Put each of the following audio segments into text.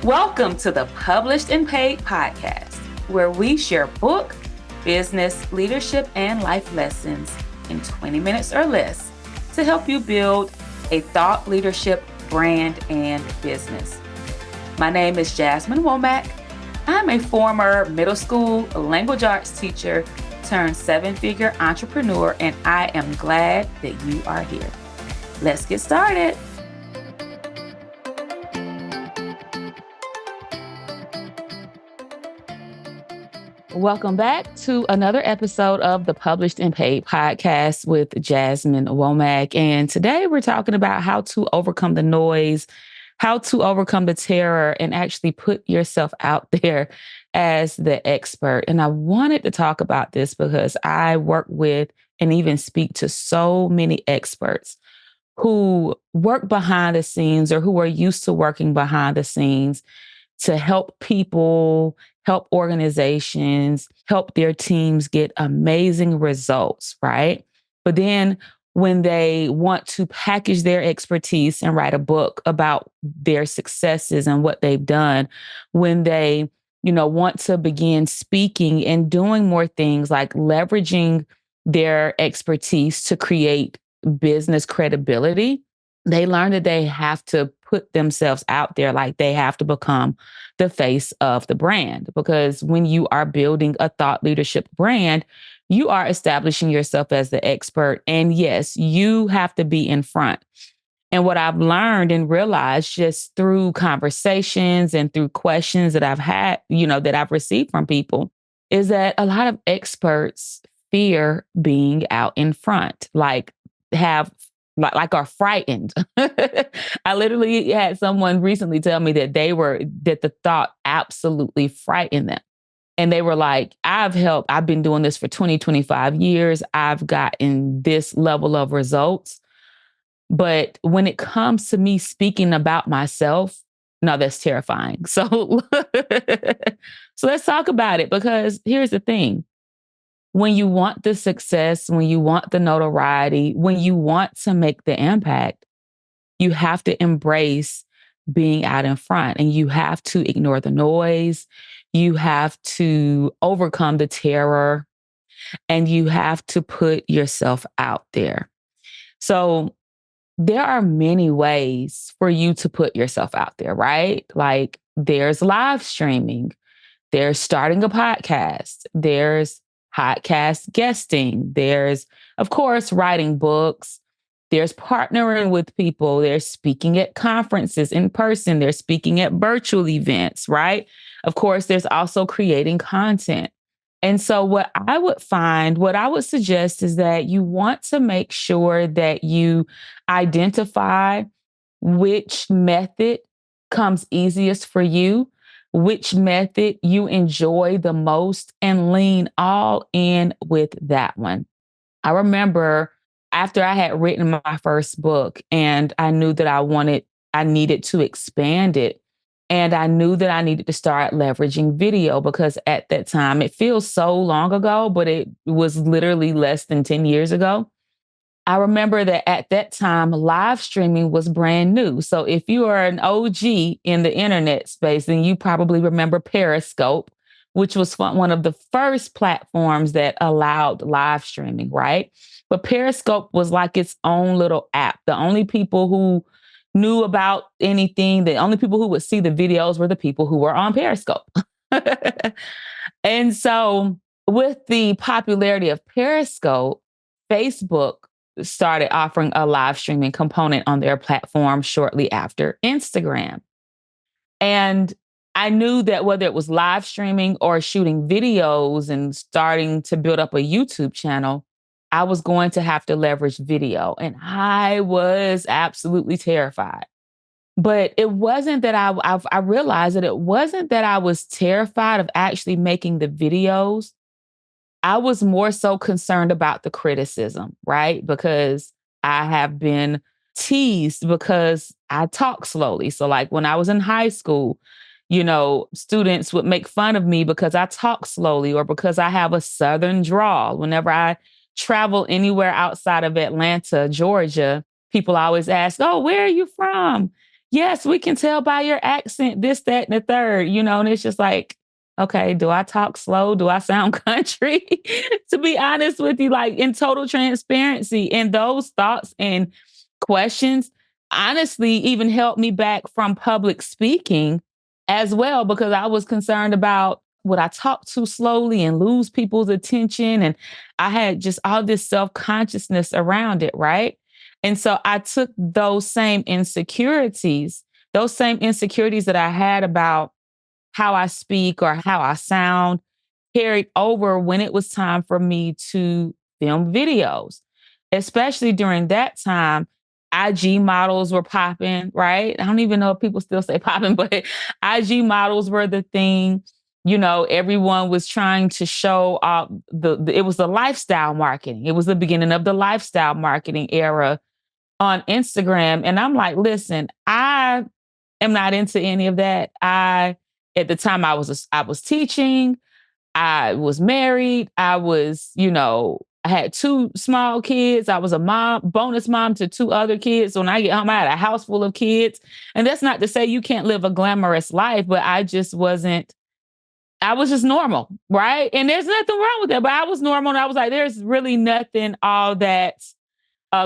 Welcome to the Published and Paid podcast, where we share book, business, leadership, and life lessons in 20 minutes or less to help you build a thought leadership brand and business. My name is Jasmine Womack. I'm a former middle school language arts teacher turned seven-figure entrepreneur, and I am glad that you are here. Let's get started. Welcome back to another episode of the Published and Paid podcast with Jasmine Womack. And today we're talking about how to overcome the noise, how to overcome the terror, and actually put yourself out there as the expert. And I wanted to talk about this because I work with and even speak to so many experts who work behind the scenes or who are used to working behind the scenes to help people, help organizations, help their teams get amazing results, right? But then when they want to package their expertise and write a book about their successes and what they've done, when they, want to begin speaking and doing more things like leveraging their expertise to create business credibility, they learn that they have to put themselves out there, like they have to become the face of the brand. Because when you are building a thought leadership brand, you are establishing yourself as the expert. And yes, you have to be in front. And what I've learned and realized just through conversations and through questions that I've had, that I've received from people, is that a lot of experts fear being out in front, like are frightened. I literally had someone recently tell me that that the thought absolutely frightened them. And they were like, I've been doing this for 20, 25 years. I've gotten this level of results. But when it comes to me speaking about myself, no, that's terrifying. So let's talk about it, because here's the thing. When you want the success, when you want the notoriety, when you want to make the impact, you have to embrace being out in front, and you have to ignore the noise. You have to overcome the terror, and you have to put yourself out there. So there are many ways for you to put yourself out there, right? Like there's live streaming, there's starting a podcast, there's podcast guesting, there's, of course, writing books, there's partnering with people, there's speaking at conferences in person, there's speaking at virtual events, right? Of course, there's also creating content. And so what I would suggest is that you want to make sure that you identify which method comes easiest for you, which method you enjoy the most, and lean all in with that one. I remember after I had written my first book and I knew that I needed to expand it. And I knew that I needed to start leveraging video, because at that time, it feels so long ago, but it was literally less than 10 years ago. I remember that at that time, live streaming was brand new. So if you are an OG in the internet space, then you probably remember Periscope, which was one of the first platforms that allowed live streaming, right? But Periscope was like its own little app. The only people who knew about anything, the only people who would see the videos were the people who were on Periscope. And so with the popularity of Periscope, Facebook started offering a live streaming component on their platform shortly after Instagram. And I knew that whether it was live streaming or shooting videos and starting to build up a YouTube channel, I was going to have to leverage video. And I was absolutely terrified. But it wasn't that I realized that it wasn't that I was terrified of actually making the videos. I was more so concerned about the criticism, right? Because I have been teased because I talk slowly. So like when I was in high school, students would make fun of me because I talk slowly or because I have a Southern drawl. Whenever I travel anywhere outside of Atlanta, Georgia, people always ask, "Oh, where are you from?" yes, we can tell by your accent, this, that, and the third, and it's just like, okay, do I talk slow? Do I sound country? To be honest with you, like in total transparency, and those thoughts and questions honestly even helped me back from public speaking as well, because I was concerned about would I talk too slowly and lose people's attention. And I had just all this self consciousness around it, right? And so I took those same insecurities that I had about how I speak or how I sound, carried over when it was time for me to film videos. Especially during that time, IG models were popping, right? I don't even know if people still say popping, but IG models were the thing. Everyone was trying to show it was the lifestyle marketing. It was the beginning of the lifestyle marketing era on Instagram. And I'm like, listen, I am not into any of that. At the time I was teaching, I was married, I had two small kids. I was a mom, bonus mom to two other kids. So when I get home, I had a house full of kids. And that's not to say you can't live a glamorous life, but I was just normal, right? And there's nothing wrong with that. But I was normal and I was like, there's really nothing all that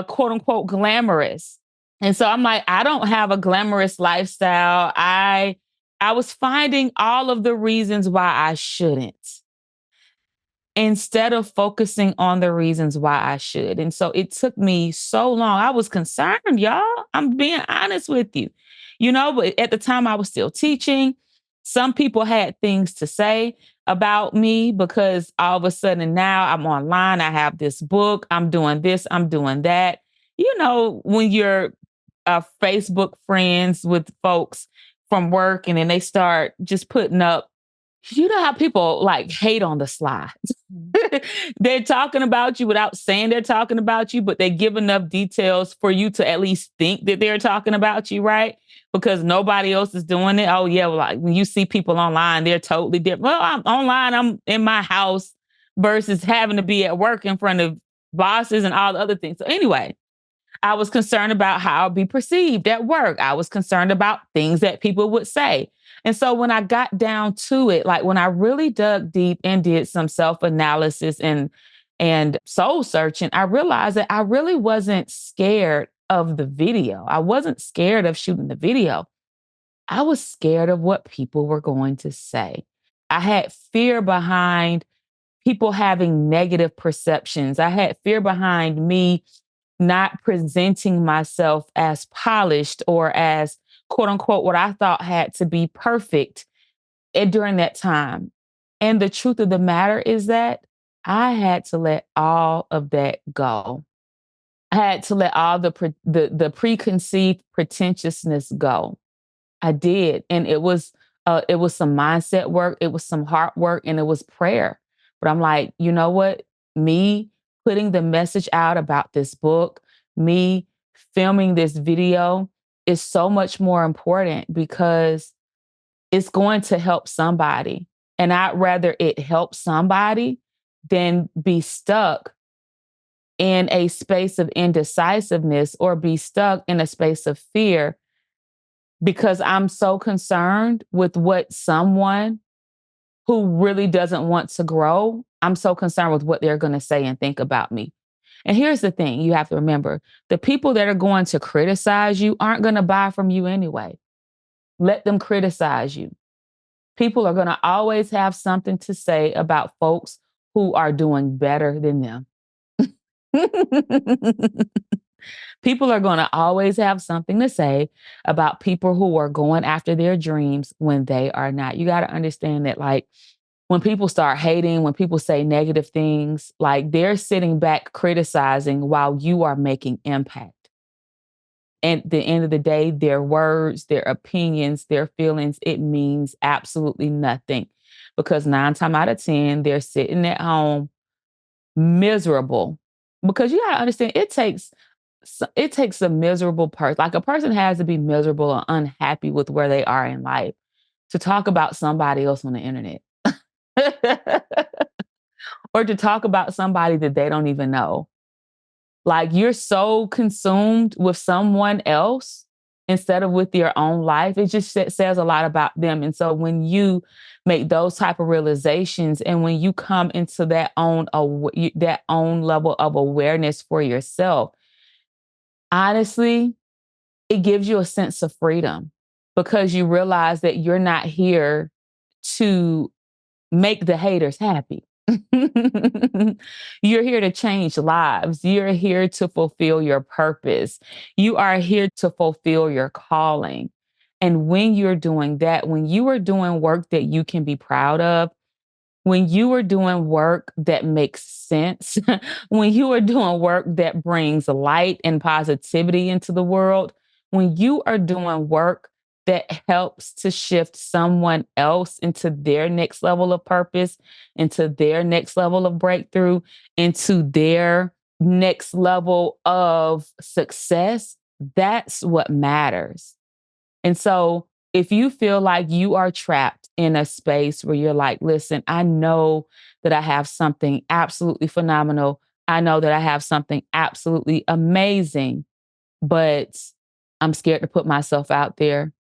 quote unquote glamorous. And so I'm like, I don't have a glamorous lifestyle. I was finding all of the reasons why I shouldn't, instead of focusing on the reasons why I should. And so it took me so long. I was concerned, y'all. I'm being honest with you. But at the time I was still teaching. Some people had things to say about me because all of a sudden now I'm online. I have this book. I'm doing this. I'm doing that. When you're Facebook friends with folks from work and then they start just putting up, how people like hate on the sly. They're talking about you without saying they're talking about you, but they give enough details for you to at least think that they're talking about you, right? Because nobody else is doing it. Oh, yeah. Well, like when you see people online, they're totally different. Well, I'm online, I'm in my house versus having to be at work in front of bosses and all the other things. So, anyway, I was concerned about how I'd be perceived at work. I was concerned about things that people would say. And so when I got down to it, like when I really dug deep and did some self-analysis and soul searching, I realized that I really wasn't scared of the video. I wasn't scared of shooting the video. I was scared of what people were going to say. I had fear behind people having negative perceptions. I had fear behind me not presenting myself as polished or as quote unquote what I thought had to be perfect during that time. And the truth of the matter is that I had to let all of that go. I had to let all the preconceived pretentiousness go. I did, and it was some mindset work, it was some heart work, and it was prayer. But I'm like, you know what? Me putting the message out about this book, me filming this video is so much more important because it's going to help somebody. And I'd rather it help somebody than be stuck in a space of indecisiveness or be stuck in a space of fear because I'm so concerned with what someone who really doesn't want to grow, I'm so concerned with what they're going to say and think about me. And here's the thing you have to remember the people that are going to criticize you aren't going to buy from you anyway. Let them criticize you. People are going to always have something to say about folks who are doing better than them. People are going to always have something to say about people who are going after their dreams when they are not. You got to understand that, like, when people start hating, when people say negative things, like they're sitting back criticizing while you are making impact. And at the end of the day, their words, their opinions, their feelings, it means absolutely nothing because 9 times out of 10, they're sitting at home miserable because you got to understand it takes a miserable person. Like a person has to be miserable or unhappy with where they are in life to talk about somebody else on the internet or to talk about somebody that they don't even know. Like you're so consumed with someone else instead of with your own life, it just says a lot about them. And so when you make those type of realizations, and when you come into that own level of awareness for yourself, honestly, it gives you a sense of freedom, because you realize that you're not here to make the haters happy. You're here to change lives. You're here to fulfill your purpose. You are here to fulfill your calling. And when you're doing that, when you are doing work that you can be proud of, when you are doing work that makes sense, when you are doing work that brings light and positivity into the world, when you are doing work that helps to shift someone else into their next level of purpose, into their next level of breakthrough, into their next level of success, that's what matters. And so if you feel like you are trapped in a space where you're like, listen, I know that I have something absolutely phenomenal. I know that I have something absolutely amazing, but I'm scared to put myself out there.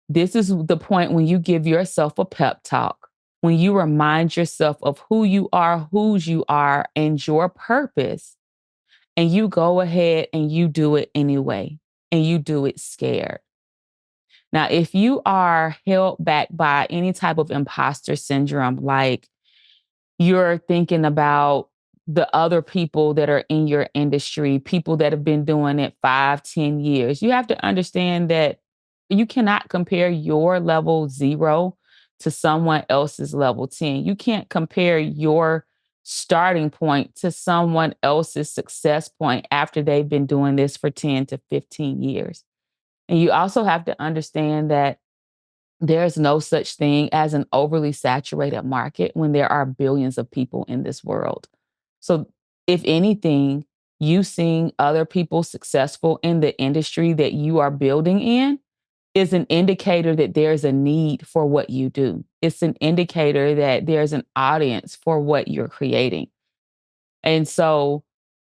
This is the point when you give yourself a pep talk, when you remind yourself of who you are, whose you are, and your purpose, and you go ahead and you do it anyway, and you do it scared. Now, if you are held back by any type of imposter syndrome, like you're thinking about the other people that are in your industry, people that have been doing it 5, 10 years, you have to understand that you cannot compare your level 0 to someone else's level 10. You can't compare your starting point to someone else's success point after they've been doing this for 10 to 15 years. And you also have to understand that there's no such thing as an overly saturated market when there are billions of people in this world. So, if anything, you seeing other people successful in the industry that you are building in is an indicator that there's a need for what you do. It's an indicator that there's an audience for what you're creating. And so,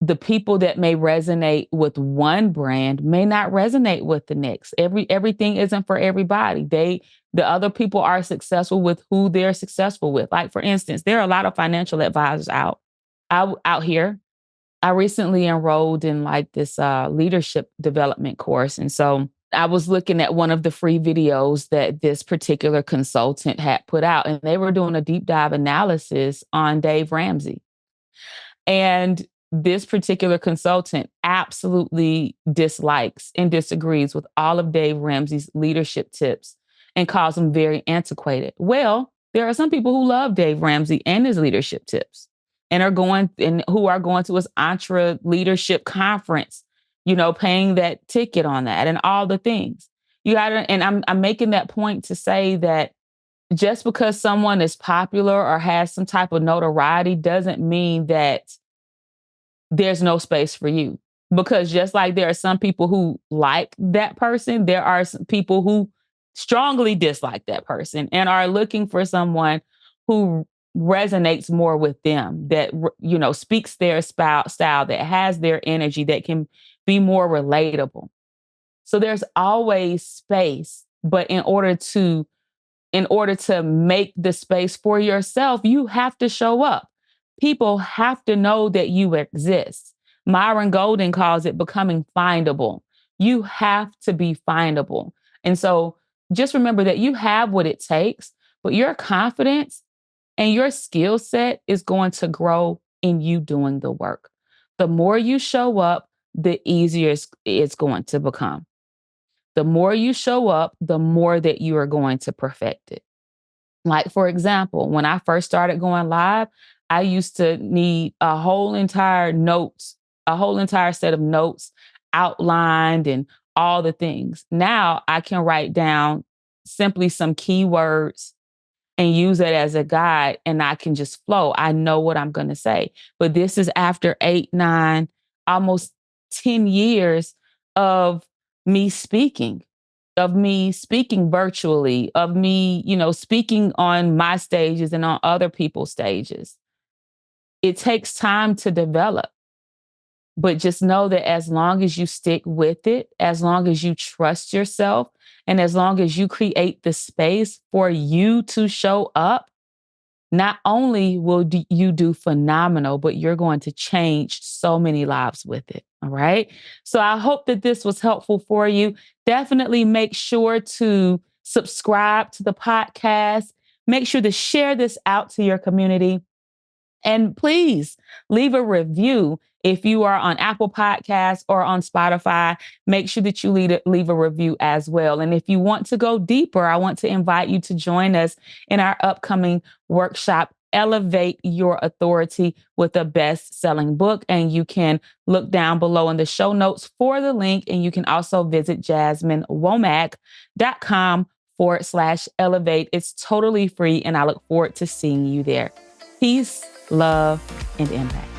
the people that may resonate with one brand may not resonate with the next. Everything isn't for everybody. The other people are successful with who they're successful with. Like, for instance, there are a lot of financial advisors out here. I recently enrolled in like this leadership development course, and so I was looking at one of the free videos that this particular consultant had put out, and they were doing a deep dive analysis on Dave Ramsey. And this particular consultant absolutely dislikes and disagrees with all of Dave Ramsey's leadership tips and calls them very antiquated. Well, there are some people who love Dave Ramsey and his leadership tips and who are going to his Entre Leadership Conference, paying that ticket on that and all the things. I'm making that point to say that just because someone is popular or has some type of notoriety doesn't mean that there's no space for you. Because just like there are some people who like that person, there are some people who strongly dislike that person and are looking for someone who resonates more with them, that speaks their style, that has their energy, that can be more relatable. So there's always space, but in order to make the space for yourself, you have to show up. People have to know that you exist. Myron Golden calls it becoming findable. You have to be findable. And so just remember that you have what it takes, but your confidence and your skill set is going to grow in you doing the work. The more you show up, the easier it's going to become. The more you show up, the more that you are going to perfect it. Like, for example, when I first started going live, I used to need a whole entire set of notes outlined and all the things. Now I can write down simply some keywords and use it as a guide, and I can just flow. I know what I'm going to say. But this is after 8, 9, almost 10 years of me speaking, virtually, of me, speaking on my stages and on other people's stages. It takes time to develop. But just know that as long as you stick with it, as long as you trust yourself, and as long as you create the space for you to show up, not only will you do phenomenal, but you're going to change so many lives with it. All right. So I hope that this was helpful for you. Definitely make sure to subscribe to the podcast. Make sure to share this out to your community. And please leave a review. If you are on Apple Podcasts or on Spotify, make sure that you leave a review as well. And if you want to go deeper, I want to invite you to join us in our upcoming workshop, Elevate Your Authority with a Best-Selling Book. And you can look down below in the show notes for the link. And you can also visit JasmineWomack.com/elevate. It's totally free. And I look forward to seeing you there. Peace, love, and impact.